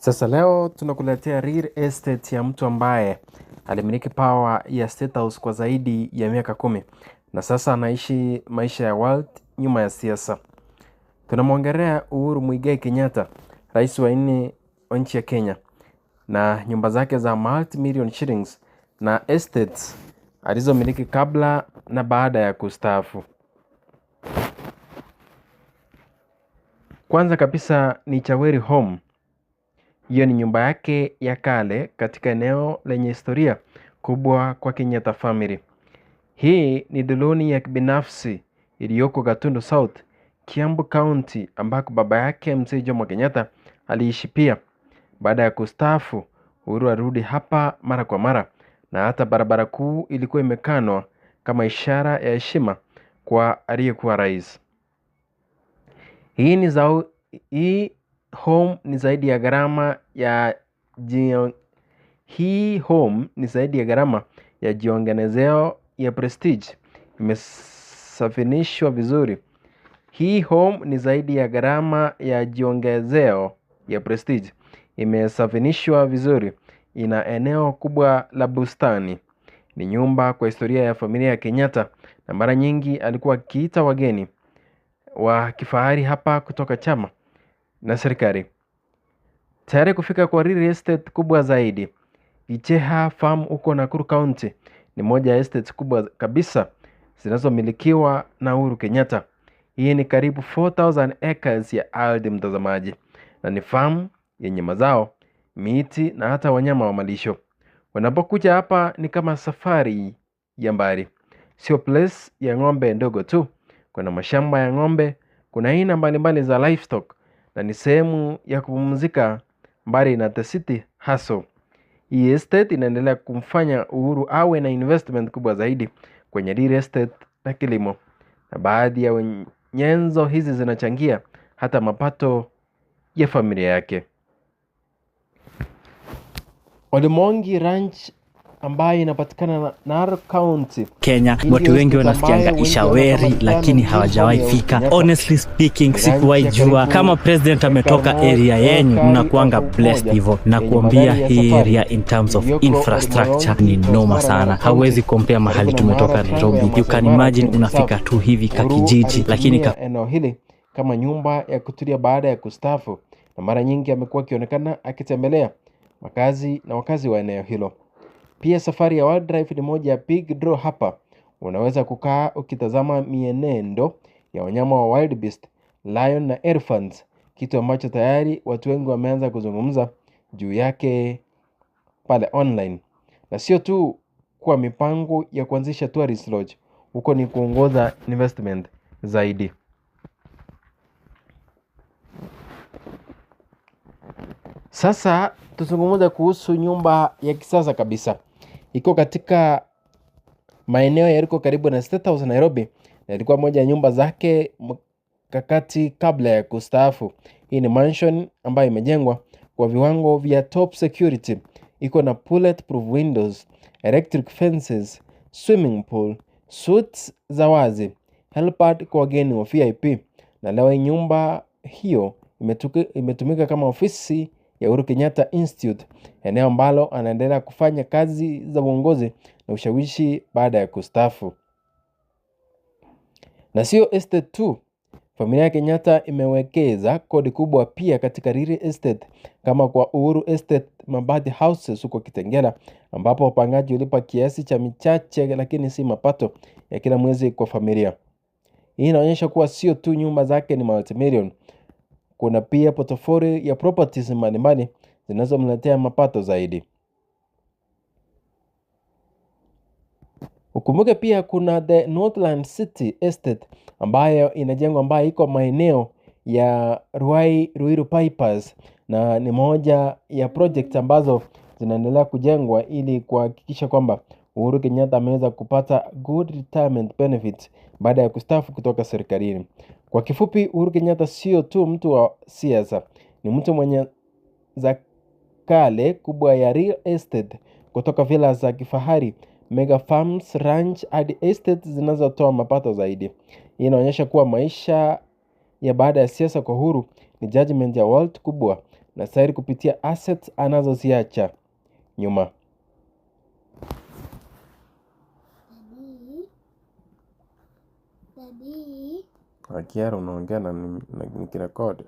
Sasa leo tunakuletea real estate ya mtu ambaye alimiliki power ya State House kwa zaidi ya miaka 10 na sasa anaishi maisha ya wild nyuma ya siasa. Tunamwongelea Uhuru Muigai Kenyatta, rais wa 4 wa nchi ya Kenya, na nyumba zake za multi-million shillings na estates alizomiliki kabla na baada ya kustaafu. Kwanza kabisa ni Chaweri Home. Hiyo ni nyumba yake ya kale katika eneo lenye historia kubwa kwa Kenyatta family. Hii ni duloni ya kibinafsi iliyoko Gatundu South, Kiambu County, ambako baba yake Mzee Jomo Kenyatta aliishi pia. Baada ya kustaafu, Uhuru arudi hapa mara kwa mara, na hata barabara kuu ilikuwa imekanwa kama ishara ya heshima kwa aliyekuwa rais. Hii home ni zaidi ya gharama ya jiongenezeo ya prestige. Imesafinishwa vizuri. Hii home ni zaidi ya gharama ya jiongezeo ya prestige. Imesafinishwa vizuri. Ina eneo kubwa la bustani. Ni nyumba kwa historia ya familia ya Kenyatta, na mara nyingi alikuwa akiita wageni wa kifahari hapa kutoka chama na serikali. Tayari kufika kwa real estate kubwa zaidi. Icheha Farm huko Nakuru County ni moja ya estate kubwa kabisa zinazomilikiwa na Uhuru Kenyatta. Hii ni karibu 4,000 acres ya ardhi, mtazamaji, na ni farm yenye mazao, miti na hata wanyama wa malisho. Unapokuja hapa ni kama safari ya mbali. Sio place ya ng'ombe ndogo tu. Kuna mashamba ya ng'ombe, kuna aina mbalimbali za livestock, na ni sehemu ya kupumzika mbali na the city hustle. Hii estate inaendelea kumfanya Uhuru awe na investment kubwa zaidi kwenye real estate na kilimo, na baadhi ya nyenzo hizi zinachangia hata mapato ya familia yake. Olimongi Ranch ambayo inapatikana na Narok County Kenya. Watu wengi wanasikianga Ishaweri lakini hawajawahi fika. Honestly speaking, sikuwahi jua kama president ametoka area yenyu, mnakuanga blessed hivyo. Na kuambia hii area in terms of infrastructure ni noma sana. Hauwezi compare mahali tumetoka Nairobi. You can imagine unafika tu hivi kakijiji, lakini eneo hili kama nyumba ya kutulia baada ya kustaafu, na mara nyingi amekuwa akionekana akitembelea wakazi wa eneo hilo. Pia safari ya Wild Drive ni moja ya big draw hapa. Unaweza kukaa ukitazama mienendo ya wanyama wa wild beast, lion na elephants, kitu ambacho tayari watu wengi wameanza kuzungumza juu yake pale online. Na sio tu kwa mipango ya kuanzisha tourist lodge, huko ni kuongoza investment zaidi. Sasa tuzungumze kuhusu nyumba ya kisasa kabisa. Iko katika maeneo yaliko karibu na State House Nairobi, na ilikuwa moja ya nyumba zake kakati kabla ya kustaafu. Hii ni mansion ambayo imejengwa kwa viwango vya top security. Iko na bulletproof windows, electric fences, swimming pool, suites za wazi, helipad kwa wageni wa VIP. Na leo nyumba hiyo imetumika kama ofisi ya Uhuru Kenyatta Institute, eneo ambalo anaendelea kufanya kazi za uongozi na ushawishi baada ya kustaafu. Na sio estate tu, familia ya Kenyatta imewekeza kodi kubwa pia katika real estate, kama kwa Uhuru Estate Mabati Houses huko Kitengela, ambapo wapangaji walipa kiasi cha michache lakini si mapato ya kila mwezi kwa familia. Hii inaonyesha kuwa sio tu nyumba zake ni multimillion, kuna pia portfolio ya properties mbalimbali zinazomletea mapato zaidi. Ukumbuke pia kuna the Northland City Estate ambayo inajengwa, ambayo iko maeneo ya Ruiru Bypass, na ni moja ya project ambazo zinaendelea kujengwa ili kuhakikisha kwamba Uhuru Kenyatta ameweza kupata good retirement benefits baada ya kustaafu kutoka serikalini. Kwa kifupi, Uhuru Kenyatta sio tu mtu wa siasa, ni mtu mwenye zakale kubwa ya real estate, kutoka villas za kifahari, mega farms, ranch hadi estates zinazotoa mapato zaidi. Hii inaonyesha kuwa maisha ya baada ya siasa kwa Uhuru ni judgment ya world kubwa na Said kupitia assets anazoziacha nyuma. Akiara unaongea na nikirekodi.